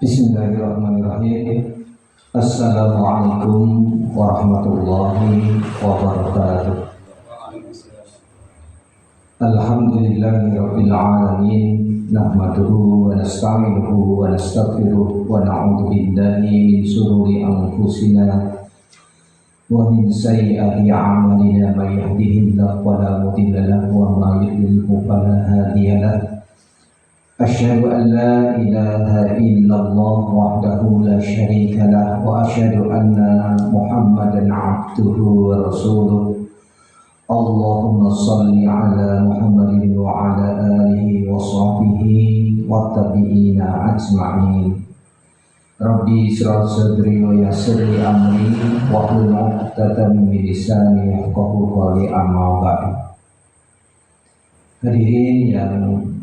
Bismillahirrahmanirrahim. Assalamualaikum warahmatullahi wabarakatuh. Alhamdulillahirabbil alamin. Nahmaduhu wa nasta'inuhu wa nastaghfiruh wa na'udzu billahi min shururi anfusina wa min sayyiati a'malina. May yahdihillahu fala mudilla lahu wa may yudlilhu fala hadiya lahu. Asyhadu an la ilaha illallah wahdahu la syarika lah wa asyhadu anna Muhammadan abduhu wa rasuluh. Allahumma salli ala Muhammadin wa ala alihi wa sahbihi wa tabi'ina ajma'in. Rabbi israh sadri wa yassir li amri wa hlul 'uqdatam min lisani yafqahu qawli, amma ba'du. Hadirin yang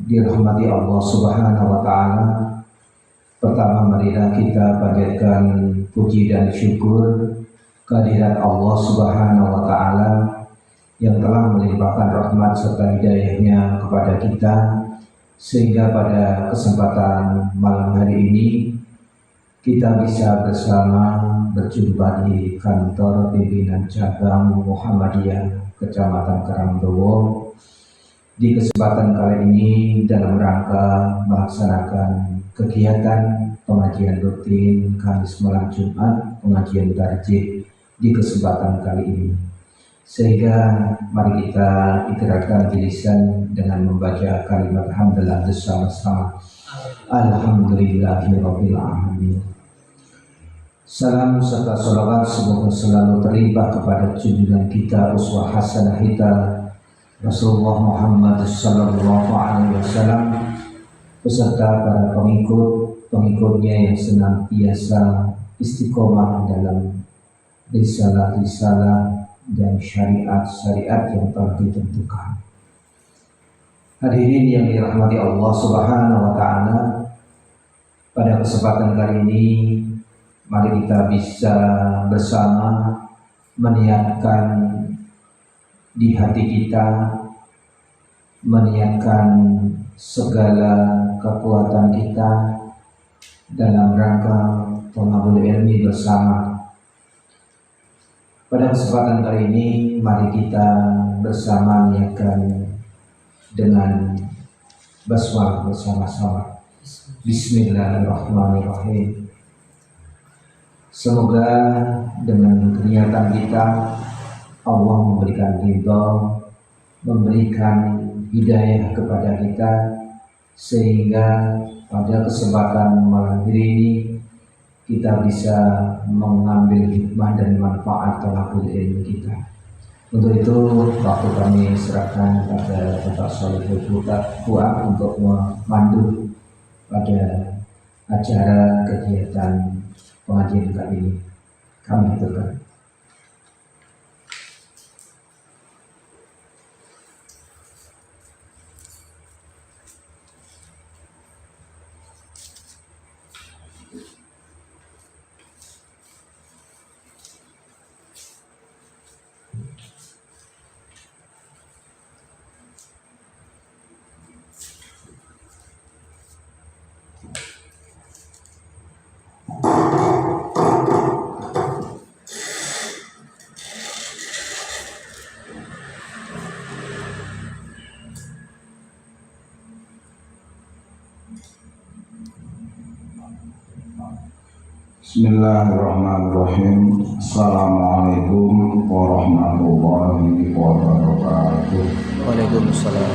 dirahmati Allah Subhanahu wa taala, pertama marilah kita panjatkan puji dan syukur kehadirat Allah Subhanahu wa taala yang telah melimpahkan rahmat serta hidayahnya kepada kita, sehingga pada kesempatan malam hari ini kita bisa bersama berjumpa di kantor pimpinan cabang Muhammadiyah Kecamatan Karangdowo. Di kesempatan kali ini dalam rangka melaksanakan kegiatan pengajian rutin Kamis malam Jumat, pengajian tarjih di kesempatan kali ini. Sehingga mari kita ikrarkan lisan dengan membaca kalimat hamdalah bersama-sama. Alhamdulillahirabbil alamin. Salam serta salawat semoga selalu terlimpah kepada junjungan kita, uswah hasanah kita Rasulullah Muhammad sallallahu alaihi wasallam beserta para pengikutnya yang senantiasa istiqomah dalam risalah-risalah dan syariat-syariat yang telah ditentukan. Hadirin yang dirahmati Allah Subhanahu wa taala, pada kesempatan kali ini mari kita bisa bersama meniatkan di hati kita, meniatkan segala kekuatan kita dalam rangka thalabul ilmi bersama. Pada kesempatan kali ini mari kita bersama niatkan dengan basmalah bersama-sama. Bismillahirrahmanirrahim. Semoga dengan niatan kita Allah memberikan ridha, memberikan hidayah kepada kita, sehingga pada kesempatan malam hari ini kita bisa mengambil hikmah dan manfaat thalabul ilmi kita. Untuk itu waktu kami serahkan pada Bapak Shalihul Fuad untuk memandu pada acara kegiatan pengajian kali ini. Kami aturkan. Bismillahirrahmanirrahim. Assalamualaikum warahmatullahi wabarakatuh. Waalaikumsalam.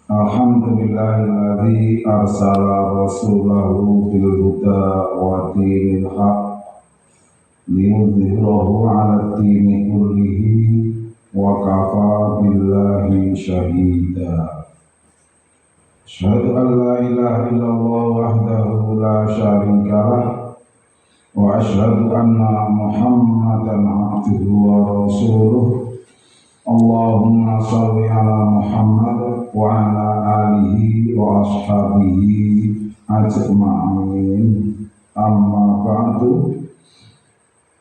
Alhamdulillahilladzi arsala rasulahu bil huda wa dinil haq liyudhhirahu 'ala dini kullihi wa kafa billahi syahida. Asyhadu an la ilaha illallah wahdahu la syarika lah wa asyhadu anna Muhammadan abduhu wa rasuluh. Allahumma shalli ala Muhammad wa ala alihi wa ashabihi ajma'in. Amma ba'du.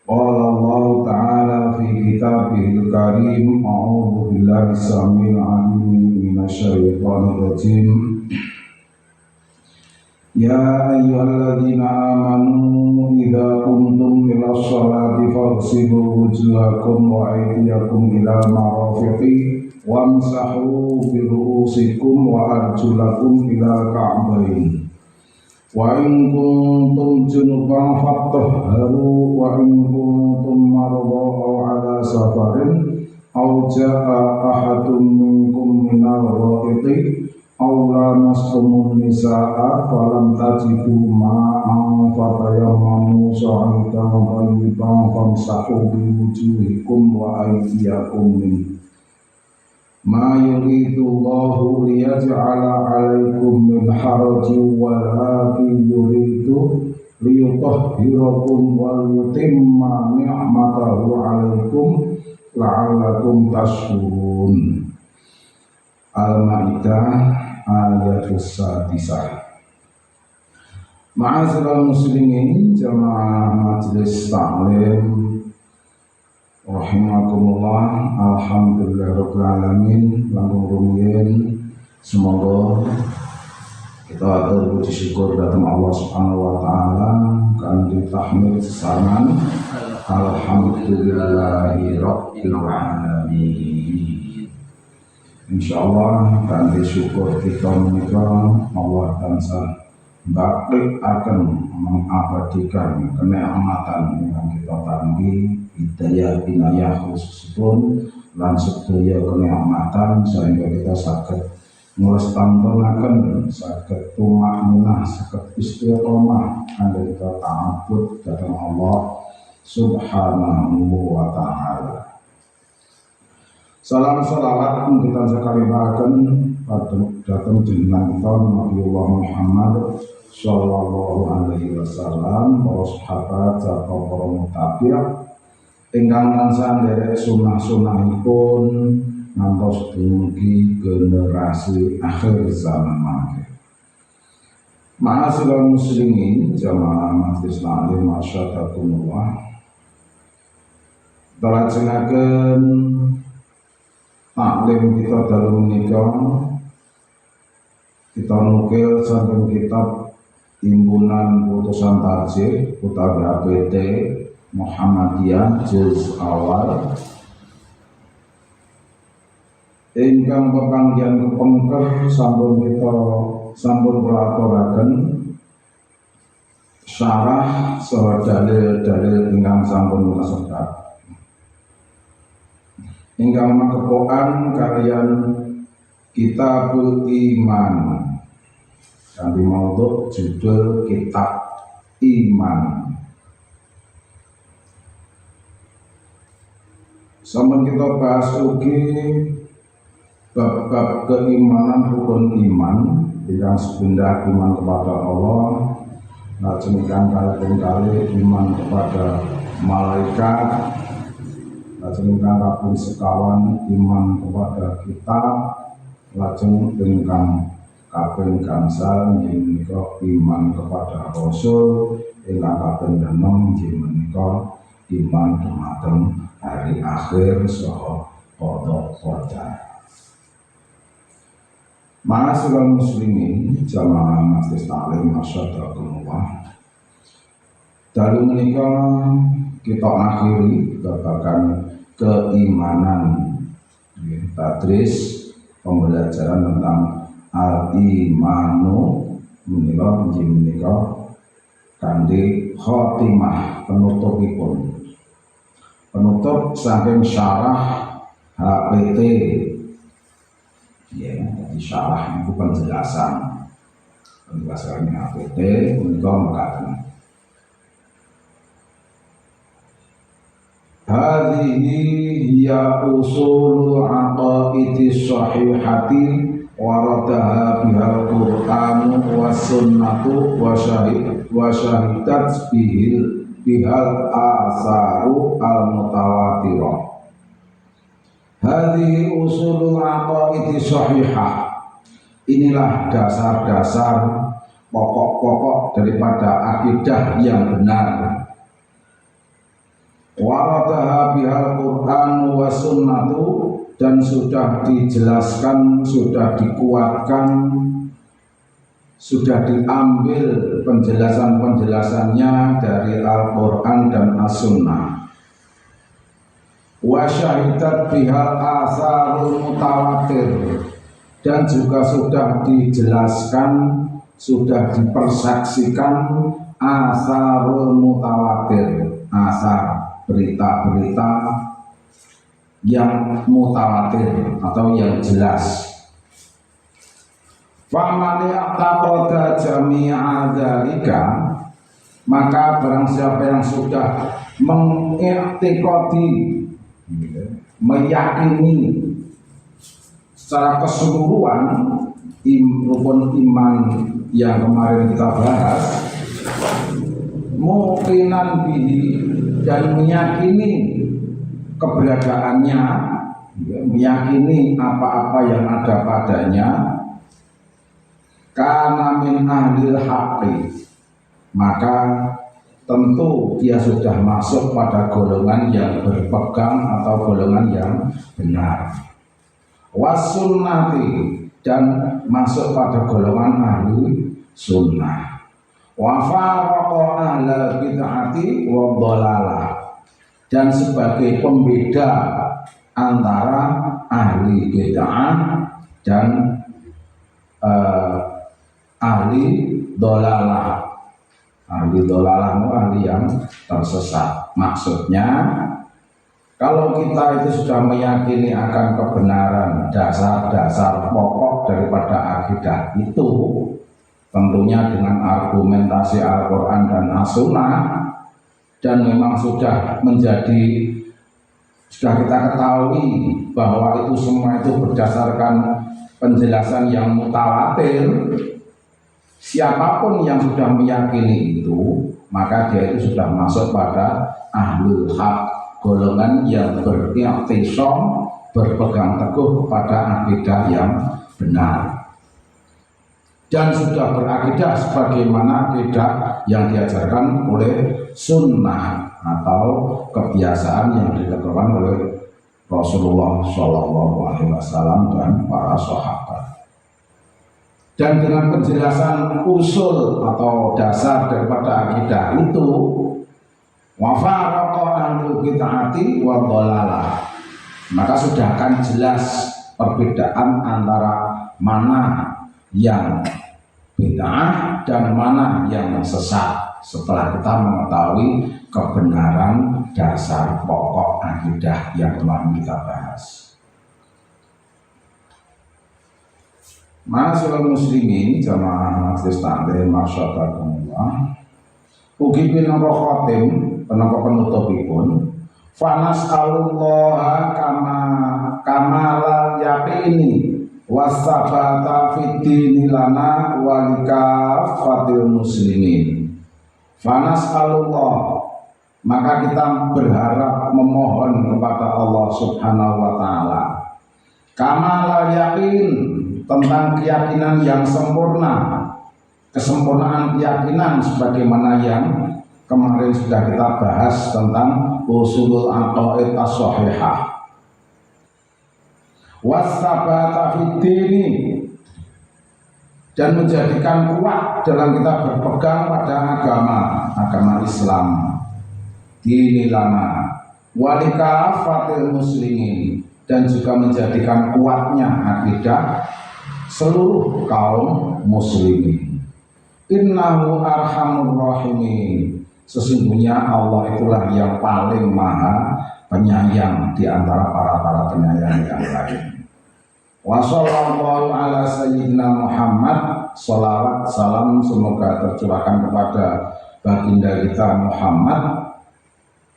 Qala Allah ta'ala fi kitabihil karim, a'udzu billahi samil alim minasyaitonir rajim. Ya ayyuhalladzina amanu idza qumtum ilas sholati faghsilu wujuhakum wa aydiyakum ilal marafiqi wamsahu bi ru'usikum wa arjulakum ilal ka'bayn. Wa in kuntum junuban fatahharu wa in kuntum marḍā aw 'alā safarin aw jaa'a ahadun minkum minal gha'iti aw lamastumun nisaa'a falam tajidu ma'an fatayammamu sa'idan thayyiban famsahu bi wujuhikum wa aydiyakum minhu. Ma yuridullahu liyaj'ala 'alaikum min harajin walakin yuridu liyutahhirakum wa yutimma ni'matahu 'alaikum la'allakum tashkurun. Al-Maidah ayatus sadisah. Ma'asyiral muslimin jamaah majelis taklim rahimakumullah, alhamdulillahirabbil alamin. Langkung rumiyin semoga kita atur puji syukur datang Allah Subhanahu wa taala kan ditahmid sesaman alhamdulillahirabbil alamin. Insyaallah kan syukur kita menika Allah tansah bakti akan mengabadikan kenikmatan yang kita tampi hidayah binayah khususipun lan sedaya kenikmatan sehingga kita saged nglestantrenaken saged tumakninah saged istiqomah kangge kita ta'abbud dhateng Allah Subhanahu wa taala. Salam salawat kita sakalibaken dhateng jenengan kita Nabiullah Muhammad sallallahu alaihi wasallam, para sahabat serta para mutabi' ingkang tansah nderek sunah-sunahipun ngantos dumugi generasi akhir zaman mangke. Ma'asyiral muslimin jamaah majelis taklim masyaallah. Dalajengaken taklim kita dalu menika kita nukil saking kitab Timbunan Putusan Tarjih utawi APT Muhammadiyah juz awal ingkang pepanggihan kepengker sampun aturaken syarah saha dalil-dalil ingkang sampun kasebat ingkang makepokan kalian Kitabul Iman kanthi maudhu judul Kitab Iman. Sampun kita bahas ugi bab-bab keimanan, rukun iman yang sebendah iman kepada Allah, lajeng kali iman kepada malaikat, lajeng kaping sekawan iman kepada kitab, lajeng ingkang kaping gangsal inggih menika iman kepada Rasul, ingkang kaping 6 inggih menika iman dumateng hari akhir saha qada qadar. Ma'asyiral muslimin jamaah majelis taklim masyaallah. Dalu menika kita akhiri babagan keimanan, tadris pembelajaran tentang al-imanu menika kanthi khotimah penutupipun. Penutup saking syarah HPT ya, jadi syarah itu penjelasan HPT menika mekaten hadhihi hiya usul aqaidis sahihati waradaha bihal Qur'an wa sunnatu wa syahidat bihal asaru al-mutawatirah. Hadhihi usulul aqaidi sahihah. Inilah dasar-dasar pokok-pokok daripada akidah yang benar. Waradaha bihal Qur'an wa sunnatu, dan sudah dijelaskan, sudah dikuatkan, sudah diambil penjelasan-penjelasannya dari Al-Quran dan As-Sunnah. Wa syahidat bihal asarul mutawatir, dan juga sudah dijelaskan, sudah dipersaksikan asarul mutawatir, asar berita-berita yang mutawatir atau yang jelas. Faman ya'taqada jami'a dzalika, maka barang siapa yang sudah mengiktikadi, meyakini secara keseluruhan rukun iman yang kemarin kita bahas, muqinan bihi, dan meyakini keberadaannya, meyakini apa-apa yang ada padanya, kana min ahlil haqqi, maka tentu dia sudah masuk pada golongan yang berpegang atau golongan yang benar. Wasunnati, dan masuk pada golongan ahli sunnah. Wa faraqa ahlal bid'ati wa dhalalah, dan sebagai pembeda antara ahli bid'ah dan ahli dolalah. Ahli dolalah itu ahli yang tersesat. Maksudnya, kalau kita itu sudah meyakini akan kebenaran dasar-dasar pokok daripada akidah itu, tentunya dengan argumentasi Al-Quran dan As-Sunnah, dan memang sudah kita ketahui bahwa itu semua itu berdasarkan penjelasan yang mutawatir, siapapun yang sudah meyakini itu, maka dia itu sudah masuk pada ahlul haq, golongan yang beriktisam, berpegang teguh pada akidah yang benar, dan sudah berakidah sebagaimana akidah yang diajarkan oleh sunnah atau kebiasaan yang dilakukan oleh Rasulullah SAW dan para sahabat. Dan dengan penjelasan usul atau dasar daripada akidah itu, wa faraqa ahlul bid'ati wa dhalalah, maka sudah akan jelas perbedaan antara mana yang bid'ah dan mana yang sesat setelah kita mengetahui kebenaran dasar pokok akidah yang kemarin kita bahas. Ma'asyiral muslimin jamaah majelis taklim masyaallah, ugi pinangka khatim penangka penutupipun, fanas'alullaha kamala yaqini wasabata fiddini lana walikafatil muslimin. Fanas'alullah, maka kita berharap memohon kepada Allah Subhanahu wa ta'ala kamala yaqin, tentang keyakinan yang sempurna, kesempurnaan keyakinan sebagaimana yang kemarin sudah kita bahas tentang usulul aqaid as-shahihah. Wasabata fiddini, dan menjadikan kuat dalam kita berpegang pada agama Islam, dinilana walikafatil muslimin, dan juga menjadikan kuatnya akidah seluruh kaum muslimin. Innahu arhamur rahimin, sesungguhnya Allah itulah yang paling maha penyayang di antara para penyayang yang lain. Wa sallallahu ala sayyidina Muhammad, salawat salam semoga tercurahkan kepada baginda kita Muhammad,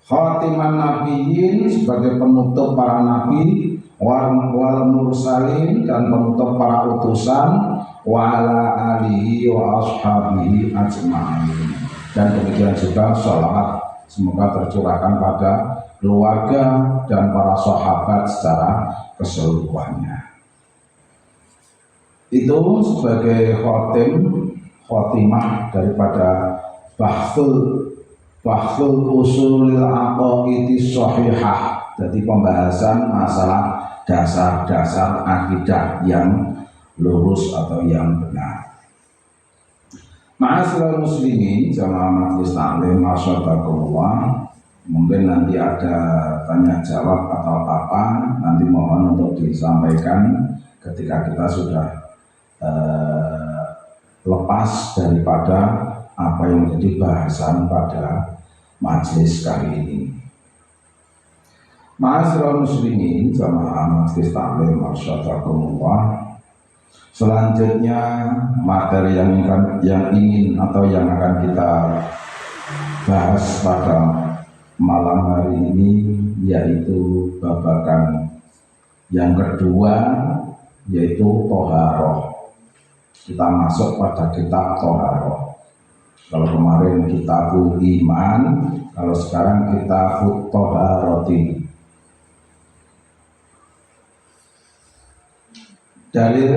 khatiman nabiyyin, sebagai penutup para nabi, wal mursalin, dan penutup para utusan, wa ala alihi wa ashabihi ajma'in, dan demikian juga salawat semoga tercurahkan pada keluarga dan para sahabat secara keseluruhannya. Itu sebagai khotimah daripada bahsul usulil aqaidis shahihah, jadi pembahasan masalah dasar-dasar akidah yang lurus atau yang benar. Ma'asyiral muslimin, jamaah majelis taklim masyaallah, mungkin nanti ada tanya jawab atau apa, nanti mohon untuk disampaikan ketika kita sudah lepas daripada apa yang menjadi bahasan pada majelis kali ini. Ma'asyiral muslimin, jamaah majelis taklim masyaallah, selanjutnya materi yang ingin atau yang akan kita bahas pada malam hari ini yaitu babakan yang kedua, yaitu Toharoh. Kita masuk pada kitab Toharoh. Kalau kemarin kitabul iman, kalau sekarang kitabut Toharoti. Dalil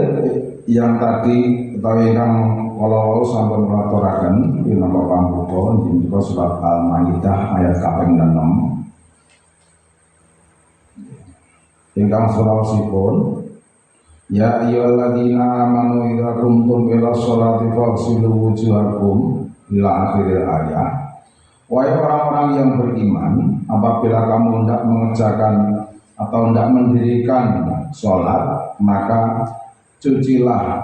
yang tadi atau yang kalau sampun ngaturaken di nomor pambuka di surat Al-Maidah ayat kaping 6. Ingkang surasipun, ya ayyuhalladzina amanu idza qumtum ila sholati faghsilu wujuhakum ila akhir ayat. Wahai orang-orang yang beriman, apabila kamu hendak mengerjakan atau hendak mendirikan sholat, maka cucilah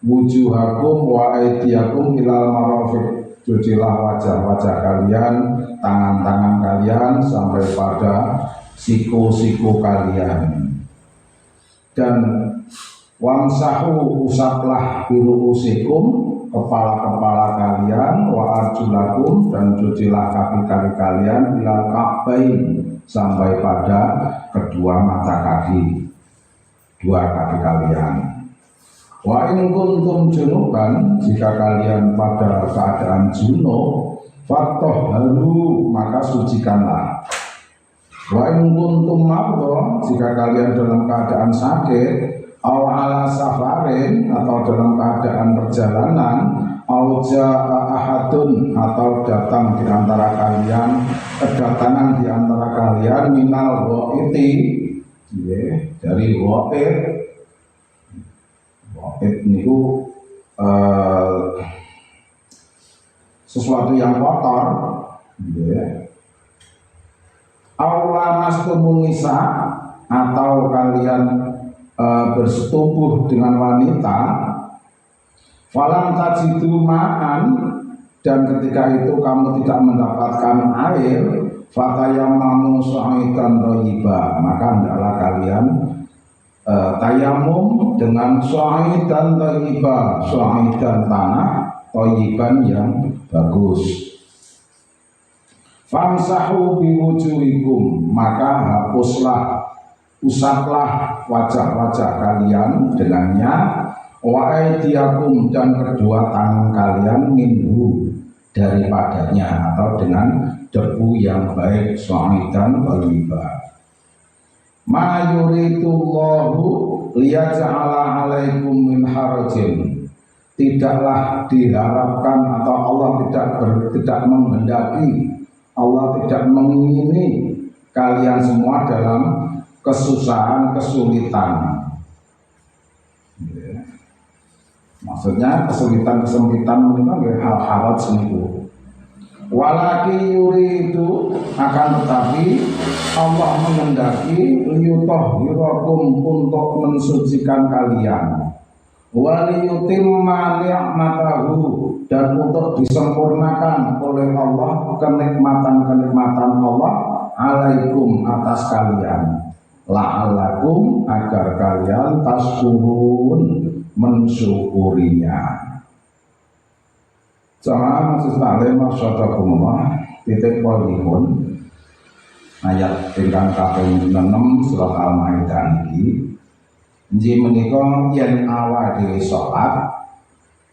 wujuhakum wa aydiyakum ilal marafiq. Cucilah wajah-wajah kalian, tangan-tangan kalian sampai pada siku-siku kalian. Dan wamsahu, usaplah biruusikum, kepala-kepala kalian, wa arjulakum, dan cucilah kaki-kaki kalian ilal ka'bain, sampai pada kedua mata kaki, dua kaki kalian. Wa in kuntum junuban, jika kalian pada keadaan junub, fatahharu, maka sucikanlah. Wa in kuntum marda, jika kalian dalam keadaan sakit, aw ala safarin, atau dalam keadaan perjalanan, aw jaa ahadun, atau datang di antara kalian, kedatangan di antara kalian minal ghaiti, dari ghaib. Ghaib niku sesuatu yang kotor, aula mastumun nisa, atau kalian bersetubuh dengan wanita, falam tajidu ma'an, dan ketika itu kamu tidak mendapatkan air, fatayammamu sa'idan thayyiban, maka hendaklah kalian tayamum dengan sa'idan thayyiban, sa'idan tanah, thayyiban yang bagus. Famsahu biwujuhikum, maka hapuslah, usaplah wajah-wajah kalian dengannya, wa aydiyakum, dan kedua tangan kalian minhu, daripadanya atau dengan debu yang baik, sa'idan thayyiban. Ma yuridullahu liyaj'ala 'alaikum min harajin, tidaklah diharapkan atau Allah tidak menghendaki, Allah tidak mengingini kalian semua dalam kesusahan, kesulitan. Maksudnya kesulitan, kesempitan menikah hal-hal seniku. Walaki yuridu, akan tetapi Allah menghendaki liyutahhirakum, untuk mensucikan kalian, waliyutimma ni'matahu, dan untuk disempurnakan oleh Allah kenikmatan-kenikmatan Allah alaikum, atas kalian, la'allakum, agar kalian tashkurun, mensyukurinya. Jamaah majelis taklim masyaallah, titik poinipun ayat ingkang kaping 6 surat Al-Maidah iki, inji menika yen awak dhewe salat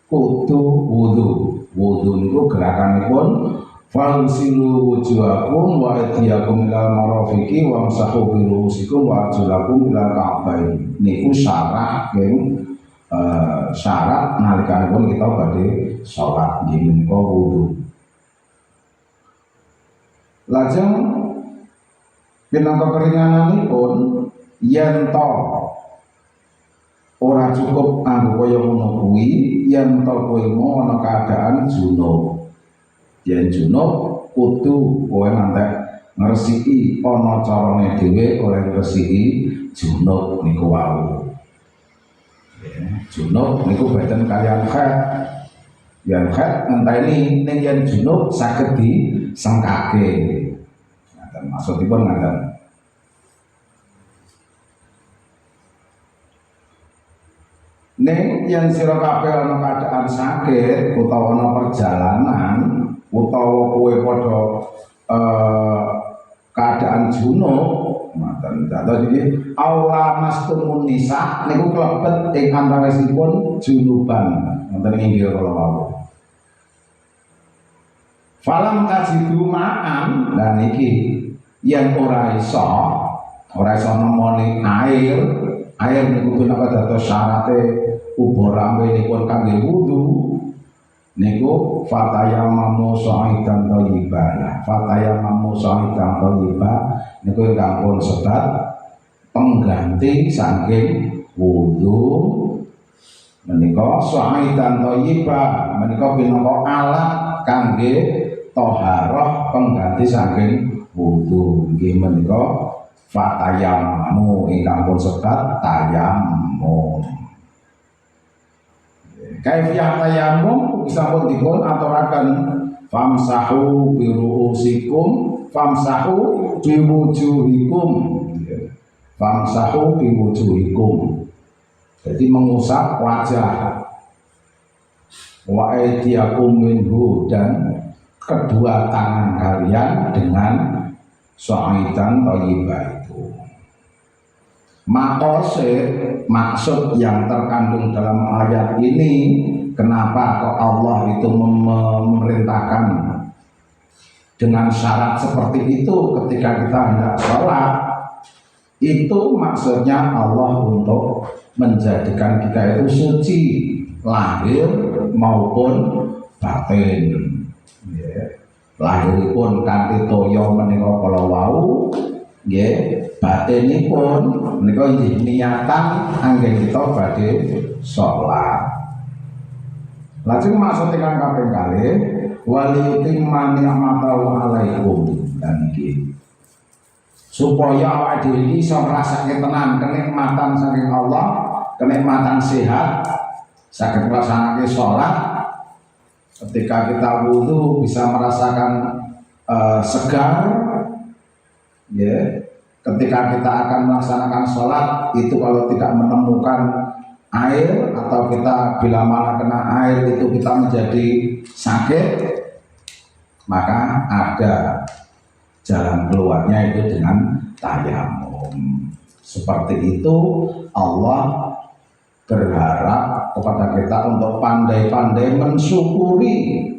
kudu wudu. Wudu niku gerakanipun falsilu wujuhakum wa aydiyakum ilal marafiqi wamsahu bi ru'usikum wa arjulakum ilal ka'bain. Niku syarat syarat nalikanipun kita badhe salat nggih menika wudu. Lajeng pinangka keringananipun yen to ora cukup anggo kaya ngono kuwi, yen to kowe mau ana keadaan junub. Yen junub kudu kowe ngantek ngresiki ana carane dhewe oleh ngresiki junub niku wau. Junub niku beten kaliyan khat. Yen khat ngenteni ning yen junub saged disengkake. Ngaten maksudipun ngaten. Ning yen sira kabeh ana keadaan sakit utawa ana perjalanan utawa kowe padha keadaan junub, maten dados iki aula mastumun nisa niku klebet ing antawisipun junuban. Ngoten inggih kala wau. Falam tajidu ma'an, dan iki yen ora iso nemoni air niku punapa dados syarate uborambe niku kangge wudu niku fatayamamu sa'idan thayyiban. Fatayamamu sa'idan thayyiban niku ingkang sebat pengganti saking wudu menika sa'idan thayyiban menika minangka alat kangge thaharah pengganti saking wudu. Nggih menika fatayamamu ingkang sebat tayamum. Kaifiyah tayamum sampun dipun aturaken famsahu bi ru'usikum famsahu bi wujuhikum. Famsahu bi wujuhikum. Jadi mengusap wajah. Wa aydiyakum minhu, dan kedua tangan kalian dengan sa'idan thayyibah itu. Maksud yang terkandung dalam ayat ini, kenapa kok Allah itu memerintahkan dengan syarat seperti itu ketika kita hendak sholat, itu maksudnya Allah untuk menjadikan kita itu suci lahir maupun batin. Lahiripun kanthi toya menika kala wau, nggih, batinipun menika niatan anggen kita badhe salat. Lajeng maksud ingkang kaping kalih waliyutimma ni'matahu 'alaikum, dan iki supaya awake dhewe iki iso ngrasake tenan kenikmatan saking Allah, kenikmatan sehat, saged nglaksanake salat. Ketika kita wudu bisa merasakan segar, ya. Ketika kita akan melaksanakan sholat itu kalau tidak menemukan air atau kita bila mana kena air itu kita menjadi sakit, maka ada jalan keluarnya itu dengan tayamum. Seperti itu Allah berharap kepada kita untuk pandai-pandai mensyukuri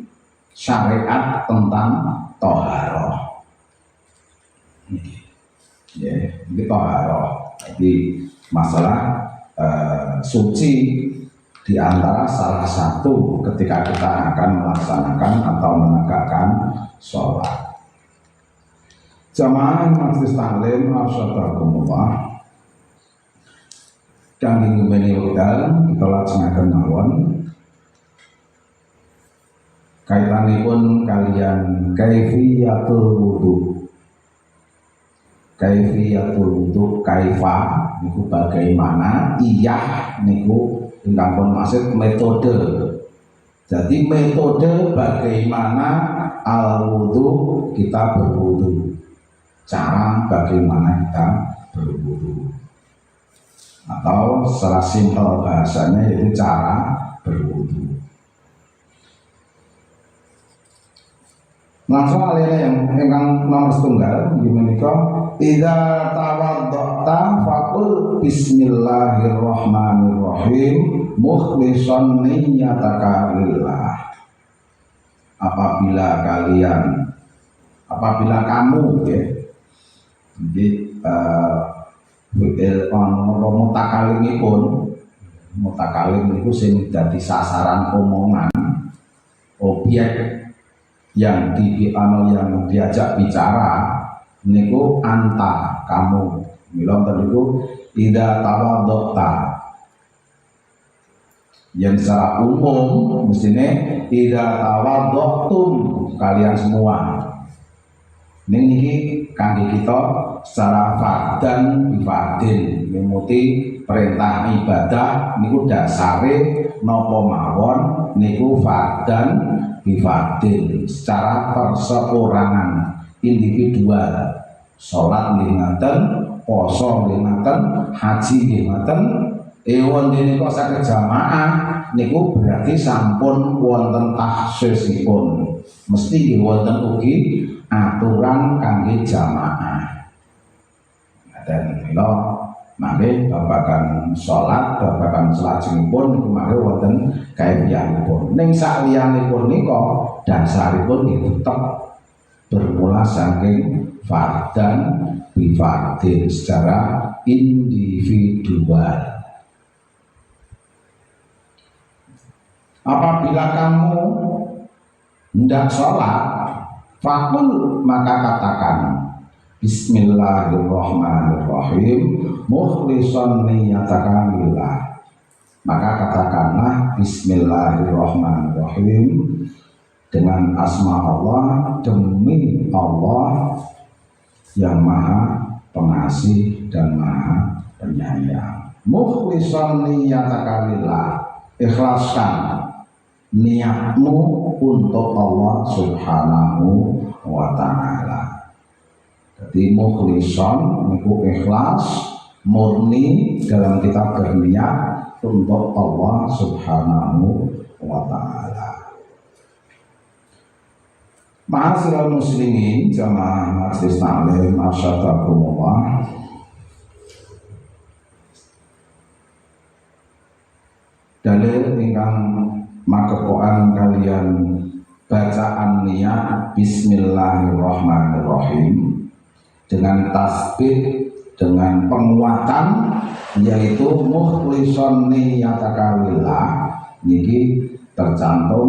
syariat tentang toharoh. Ya, ini toharoh. Jadi masalah suci di antara salah satu ketika kita akan melaksanakan atau menegakkan sholat. Jamaah majelis taklim asyhadulillah. Kang ngimeni wekdal kita lajengaken mawon kaitanipun kalian kaifiyatul wudu. Kaifiyatul wudu, kaifa niku bagaimana, iyah niku ingkang pun maksud metode. Jadi metode bagaimana al wudu kita berwudu, cara bagaimana kita berwudu, atau secara simpel bahasanya yaitu cara berwudu. Langsung alihnya yang ingkang nomor setunggal gimana kok? Idza tawadda'ta faqul bismillahirrahmanirrahim mukhlishan niyyataka lillah. Apabila kamu ya, jadi mutakalim itu sing dadi sasaran omongan, objek yang diajak bicara niku anta, kamu Mila tentu ida tawadota. Yang secara umum mestinya ida tawadotum kalian semua. Niki kangge kita secara fardan bifardin mimuti perintah ibadah niku dasare napa mawon niku fardan bifardin secara perseorangan individual. Salat nggih ngaten, poso nggih ngaten, haji nggih ngaten. Ewan dene kok saged jamaah niku berarti sampun wonten takhsisipun. Mesti wonten ugi aturan kangge jamaah. Dan mila mangke babagan salat, babagan salajengipun niku mangke wonten kaifiahipun. Ning sakliyanipun nika dasaripun nggih tetep bermula saking fardan bifardin secara individual. Apabila kamu hendak sholat, fakul maka katakan Bismillahirrahmanirrahim mukhlishan niyataka lillah. Maka katakanlah Bismillahirrahmanirrahim dengan asma Allah demi Allah yang maha pengasih dan maha penyayang. Mukhlishan niyataka lillah, ikhlaskan niatmu untuk Allah Subhanahu wa ta'ala. Jadi mukhlishan niku ikhlas murni dalam kita berniat untuk Allah Subhanahu wa ta'ala. Ma'asyiral muslimin jamaah majelis taklim asyadakumullah. Dalil ingkang makepokan kalian bacaan niat Bismillahirrahmanirrahim dengan tasbih, dengan penguatan, yaitu mukhlishan niyataka lillah. Niki tercantum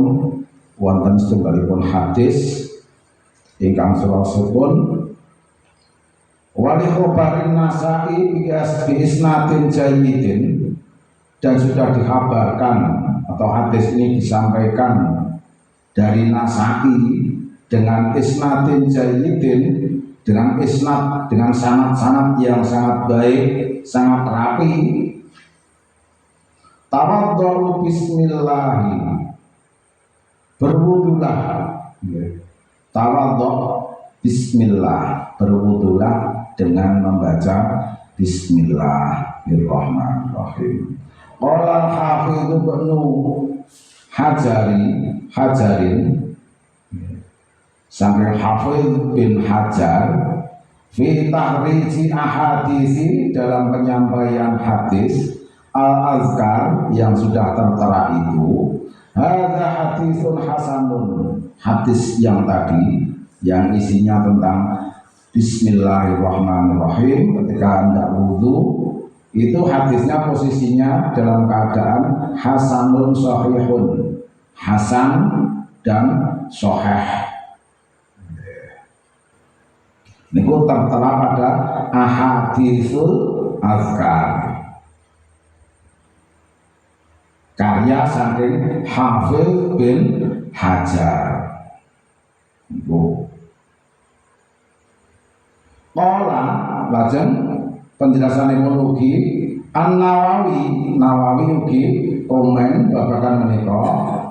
wonten setunggalipun hadis ingkang surasipun wali khobarin nasai bi isnatin jayyidin, dan sudah dikabarkan atau hadis ini disampaikan dari Nasa'i dengan isnatin jayyidin, dengan isnad, dengan sanad-sanad yang sangat baik, sangat rapi. Tawaddu bismillahi, berwudulah. Tawaddu bismillah, berwudulah dengan membaca Bismillahirrahmanirrahim. Qala al-Hafidz Ibnu Hajarin sampai Hafidz bin Hajar fi tahriji ahadisi, dalam penyampaian hadis al-azkar yang sudah tertera itu, hadza hadisun hasanun, hadis yang tadi yang isinya tentang Bismillahirrahmanirrahim ketika hendak wudu, itu hadisnya posisinya dalam keadaan hasanun sahihun, hasan dan sahih. Niku tertera pada ahadisul azkar, karya saking Hafidz bin Hajar. Niku qala lajeng penjelasanipun ugi Nawawi ugi komen babagan menika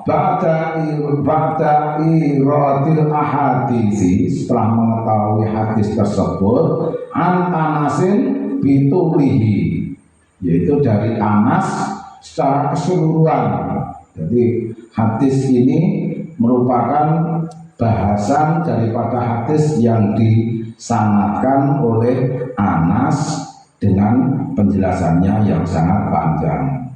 ba'da iradil ahadisi, setelah mengetahui hadis tersebut an Anasin bitulihi, yaitu dari Anas secara keseluruhan. Jadi hadis ini merupakan bahasan daripada hadis yang disanadkan oleh Anas dengan penjelasannya yang sangat panjang.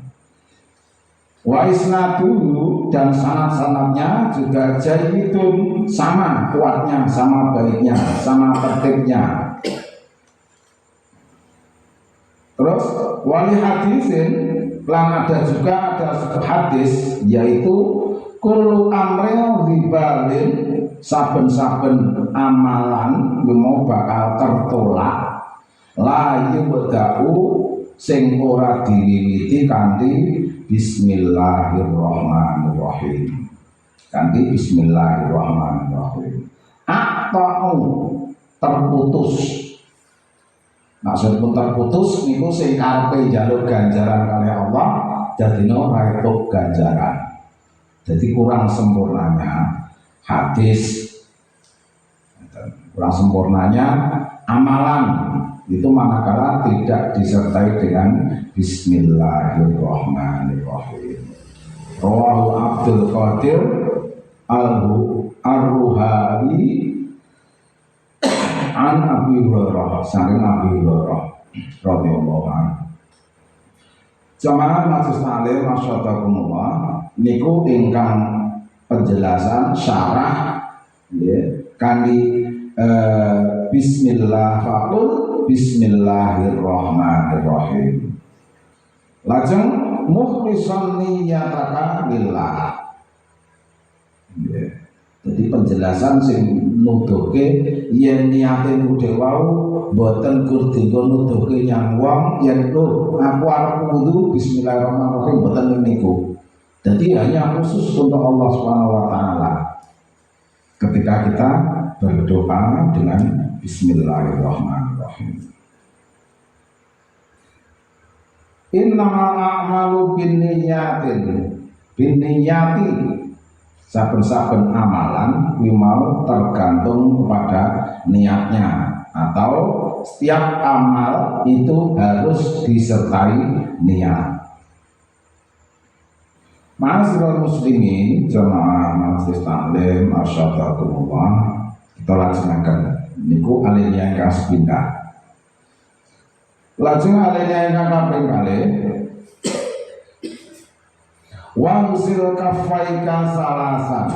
Wa isnaduhu, dan sanad-sanadnya juga jayyidun, sama kuatnya, sama baiknya, sama tertibnya. Terus wali hadisin, lan ada juga ada hadis, yaitu kullu amril ribalin, saben-saben amalan mau bakal tertolak la yubda'u sing ora diwiwiti kanthi bismillahirrahmanirrahim. Kanthi bismillahirrahmanirrahim. Aqta'u terputus. Maksudipun terputus niku sing karepe njaluk ganjaran kali Allah dadine ora entuk ganjaran. Jadi kurang sempurnanya hadis, kurang sempurnanya amalan itu manakala tidak disertai dengan bismillahirrahmanirrahim. Rawahu Abdul Qadir Ar-Ruhani an Abi Hurairah, saking Abi Hurairah radhiyallahu anhu. Jamaah majelis taklim masyaallah niku ingkang penjelasan syarah nggih kanthi bismillah faqul bismillahirrahmanirrahim. Lajeng mukhlishan niyataka lillah. Nggih. Jadi penjelasan sing nuduhke yen niate nuduh wau boten kurdika nuduhke nyang wong yen lho aku arep wudu bismillahirrahmanirrahim boten niku. Jadi hanya khusus untuk Allah Subhanahu wa taala. Ketika kita berdoa dengan bismillahirrahmanirrahim. Innamal a'malu binniyati. Saben-saben amalan kuwi mau tergantung kepada niatnya, atau setiap amal itu harus disertai niat. Ma'asyiral muslimin, jamaah majelis taklim masyaallah, kita laksanakan niku alinea ingkang sepindah. Lajeng alinea ingkang kaping kalih wangsil kaffaika salasan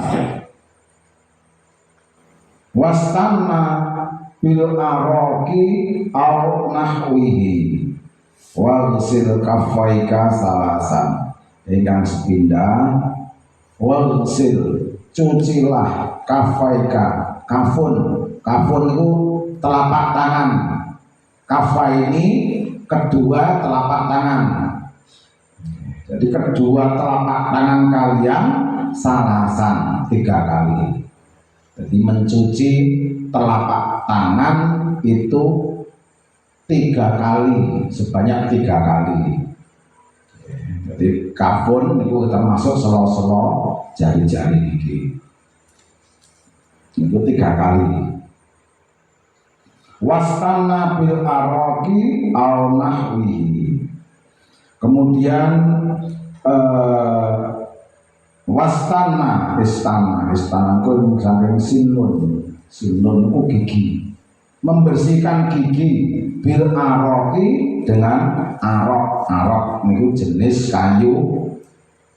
wastanna bil araqi aw nahwihi wangsil kaffaika salasan ingkang sepindah wangsil cucilah kaffaika kafun itu telapak tangan, kafa ini kedua telapak tangan. Jadi kedua telapak tangan kalian salasan 3 kali. Jadi mencuci telapak tangan itu 3 kali, sebanyak 3 kali. Jadi kafun itu termasuk selo-selo jari-jari gigi. Itu 3 kali. Wastana bil araqi aw nahwihi. Kemudian wastana istana itu saking sinun itu gigi, membersihkan gigi bil araqi dengan araq niku jenis kayu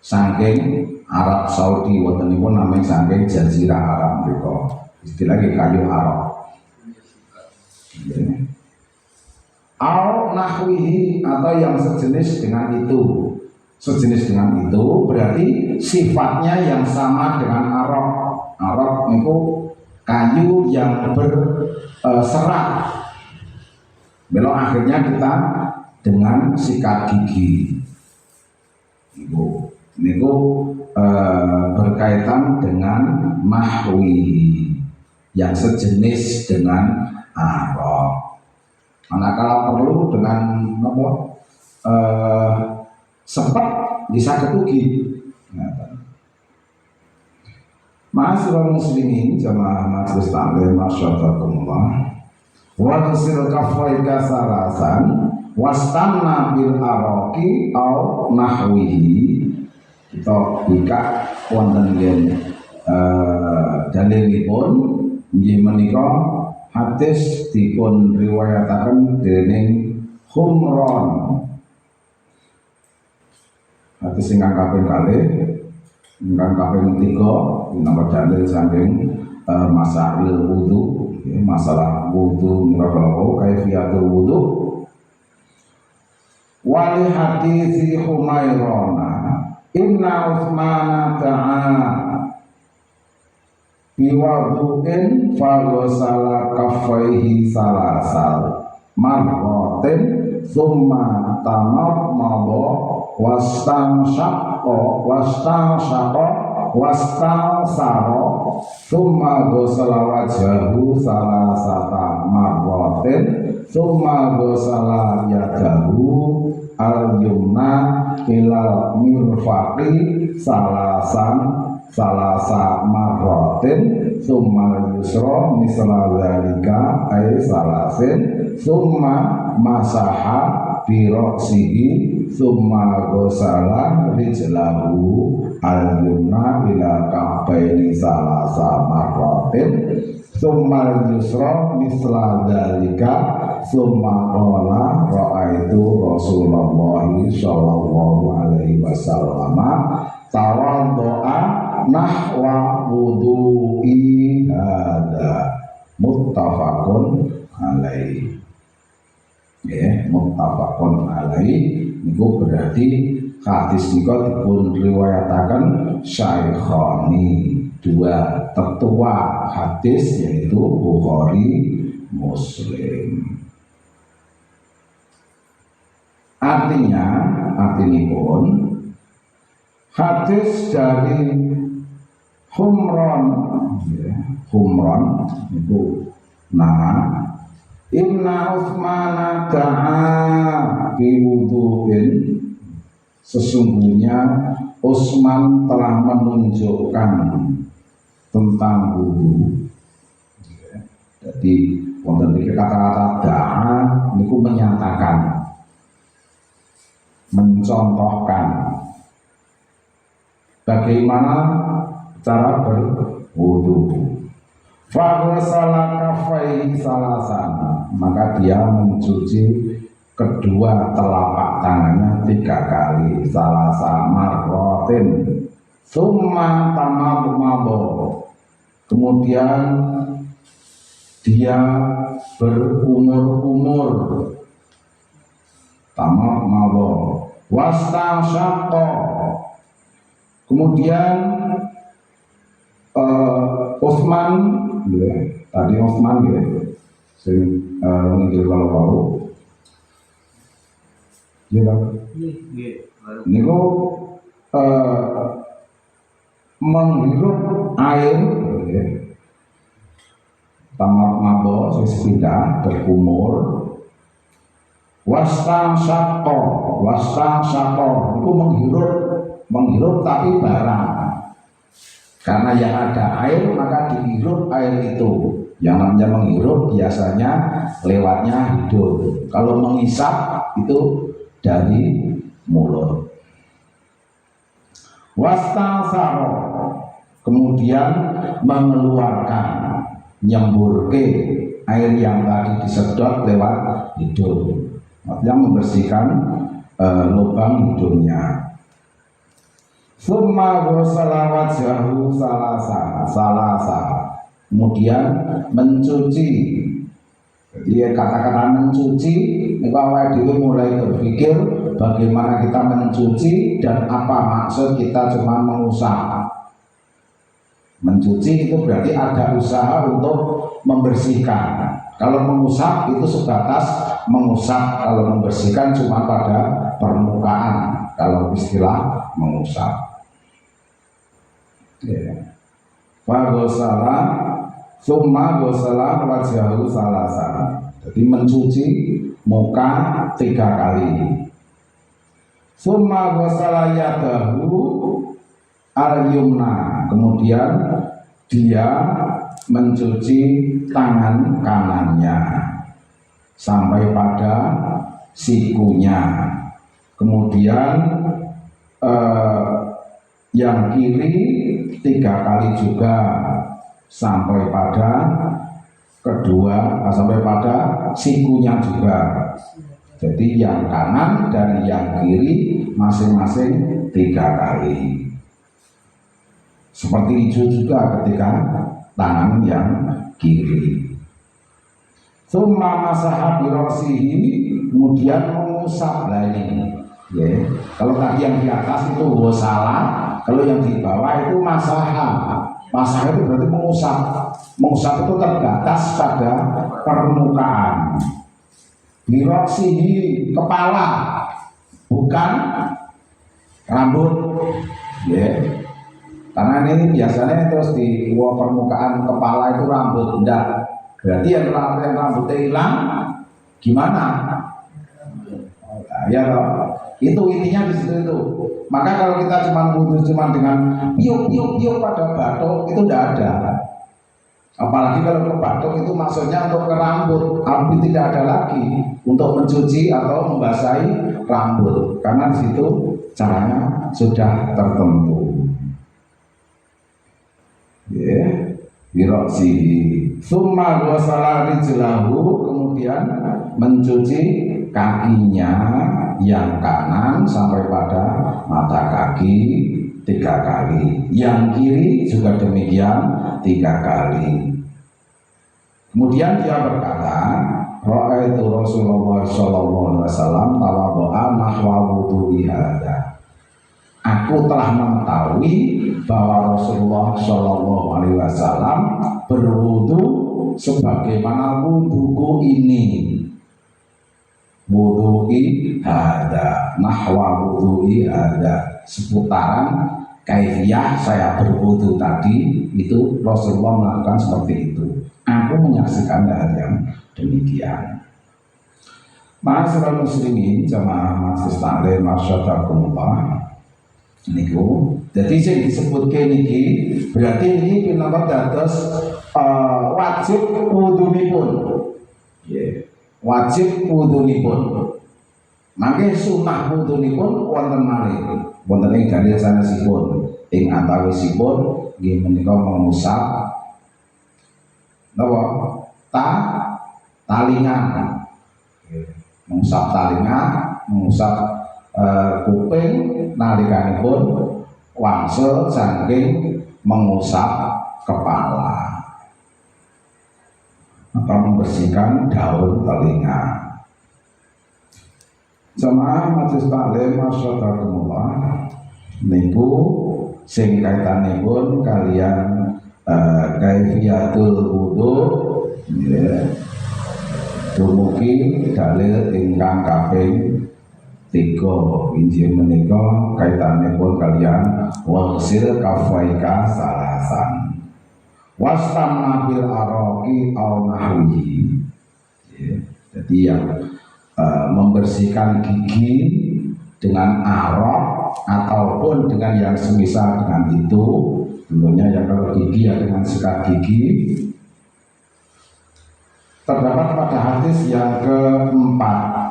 saking Arab Saudi wontenipun namanya saking Jazirah Arab niku istilahnya kayu araq. Au nahwihi atau yang sejenis dengan itu. Sejenis dengan itu berarti sifatnya yang sama dengan araq. Araq itu kayu yang berserat. Belok akhirnya kita dengan sikat gigi. Niku berkaitan dengan nahwihi yang sejenis dengan araq. Manakala perlu dengan sepet bisa ketugi. Ma'asyiral muslimin jamaah majelis taklim masyaallah. Wa ghusl kaffaika salasan wastanna bil araqi aw nahwihi. Kita bika wonten yen dalilipun inggih menika hadis dipun riwayataken dening Humran. Hadis ingkang kaping kalih, ingkang kaping 3 nomor dalil saking masail wudu, masalah wudu ngroko kaifiyatul wudu. Wali hadis Humairana inna Utsman ta'a biwadu'in faghsala kaffaihi salasal marratin summa tamadmada wastansara summa ghusala wajhahu salasata marratin summa ghusala yadahu al-yumna ilal mirfaqi salasa marratin summa yusra misla dzalika ay salasin summa masaha bi ra'sihi summa ghusala rijlahu al-yumna ila ka'baini salasa marratin summa yusra misla dzalika summa qala ra'aitu Rasulullah sallallahu alaihi wasallam tawaddo'a nahwa wudu'i hadza muttafaqun alaihi. Ya, muttafaqun alaihi niku berarti hadis niku dipun riwayataken syaikhani, dua tetua hadis yaitu Bukhari Muslim. Artinya pun hadis dari Humran, ya, Humran itu nama Inna Utsman da'a biwudu'in, sesungguhnya Utsman telah menunjukkan tentang wudu. Jadi wonten iki kata-kata da'a niku menyatakan, mencontohkan bagaimana cara berwudu. Faghsala kaffaihi salasan, maka dia mencuci kedua telapak tangannya 3 kali, salasa marratin, summa tamadmada, kemudian dia berumur-umur, tamadmada, wastansyaqa, kemudian Utsman, ya, tadi Utsman ya, sing nginggil kalau ya kan? Niku menghirup air, ya. Tamadmada sing sepindah berkumur, wastansyaqa niku menghirup tapi barang. Karena yang ada air maka dihirup air itu. Yang namanya menghirup biasanya lewatnya hidung. Kalau mengisap itu dari mulut. Wastansara, kemudian mengeluarkan, nyemburke air yang tadi disedot lewat hidung. Artinya membersihkan lubang hidungnya. Summa ghusala wajhahu salasa, kemudian mencuci. Jadi kata-kata mencuci niku awake dhewe mulai berpikir bagaimana kita mencuci dan apa maksud kita cuma mengusap. Mencuci itu berarti ada usaha untuk membersihkan. Kalau mengusap itu sebatas mengusap, kalau membersihkan cuma pada permukaan, kalau istilah mengusap. Ya. Faghsala summa ghusala wajhahu salasa. Jadi mencuci muka 3 kali. Summa ghusala yadahu al-yumna, kemudian dia mencuci tangan kanannya sampai pada sikunya. Kemudian yang kiri 3 kali juga sampai pada sampai pada sikunya juga. Jadi yang kanan dan yang kiri masing-masing 3 kali. Seperti itu juga ketika tangan yang kiri. Summa masaha bi ra'sihi, kemudian mengusap lagi. Ya. Kalau tadi yang di atas itu ghusala, kalau yang di bawah itu masaha. Masaha itu berarti mengusap. Mengusap itu terbatas pada permukaan. biroksihi kepala, bukan rambut, ya. Karena ini biasanya terus di permukaan kepala itu rambut, enggak. Berarti yang rambutnya hilang, gimana? Ya, itu intinya di situ itu. Maka kalau kita cuma butuh cuma dengan piuk pada batuk itu enggak ada. Apalagi kalau ke batuk itu maksudnya untuk ke rambut, api tidak ada lagi untuk mencuci atau membasahi rambut, karena di situ caranya sudah tertentu. Ya, biroksi. Summa ghasala rijlahu, kemudian mencuci kakinya yang kanan sampai pada mata kaki 3 kali, yang kiri juga demikian 3 kali. Kemudian dia berkata, ra'aitu Rasulullah sallallahu alaihi wasallam tawaddu'a nahwa wudu'i hadza. Aku telah mengetahui bahwa Rasulullah sallallahu alaihi wasallam berwudu sebagaimana wuduku ini. Wudu'i hadza, nahwa wudu'i hadza, seputaran kaifiyah saya berwudu tadi itu Rasulullah melakukan seperti itu. Aku menyaksikan hal yang demikian. Ma'asyiral muslimin, jamaah majelis taklim masyaallah. Niku, jadi sing disebutke niki berarti niki pinapa dados wajib wudunipun. Nggih, wajib wudunipun. Mangke sunah wudunipun wonten malih. Wonten ing dalil sanesipun ing antawisipun nggih menika mengusap napa? Talingan. Mengusap talingan, mengusap kuping nalikanipun wangsul saking mengusap kepala atau membersihkan daun telinga. Jamaah majelis taklim masyaallah, niku sing kaitanipun kalian kaifiyatul wudu, ya. Dumugi dalil ingkang kaping 3 injil menika kaitanipun kalian waghsil kafaika salasan wastamna bil araqi au nahwihi. Jadi yang membersihkan gigi dengan araq ataupun dengan yang semisal dengan itu. Tentunya yang kalau gigi ya dengan sikat gigi. Terdapat pada hadis yang keempat.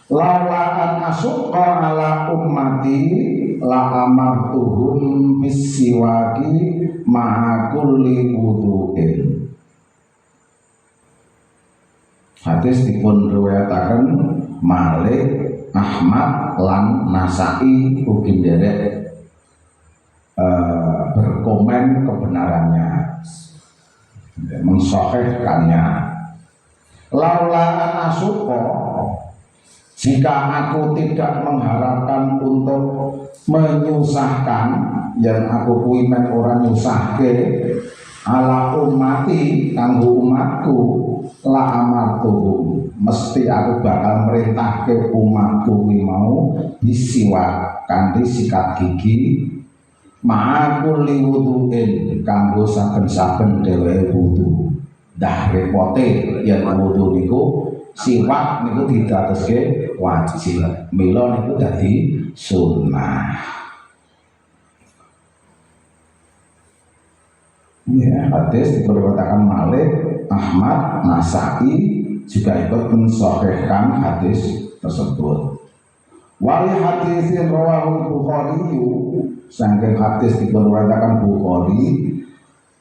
Lawaan asyqa ala ummati la amartuhum bisiwaki ma'a kulli wudu'in. Hadis dipun riwayataken Malik, Ahmad lan Nasai ugi nderek berkomen kebenarannya, mensahihkannya. Laulaan asuko, jika aku tidak mengharapkan untuk menyusahkan, yang aku kuimen orang nyusahke ala ummati kanggo umatku, la amartuhum, mesti aku bakal merintahke umatku mau bisiwak kanthi sikat gigi ma'akul liwudu'in kanggo saben-saben dheweke wudu. Dah repote yang wudu niku siwak niku didadoske wajib, mila niku dadi sunnah. Ya, hadis diriwayatkan Malik, Ahmad, Nasai juga ikut mensahihkan hadis tersebut. Wali hadis yang rawahu Bukhari, saking hadis diriwayatkan Bukhari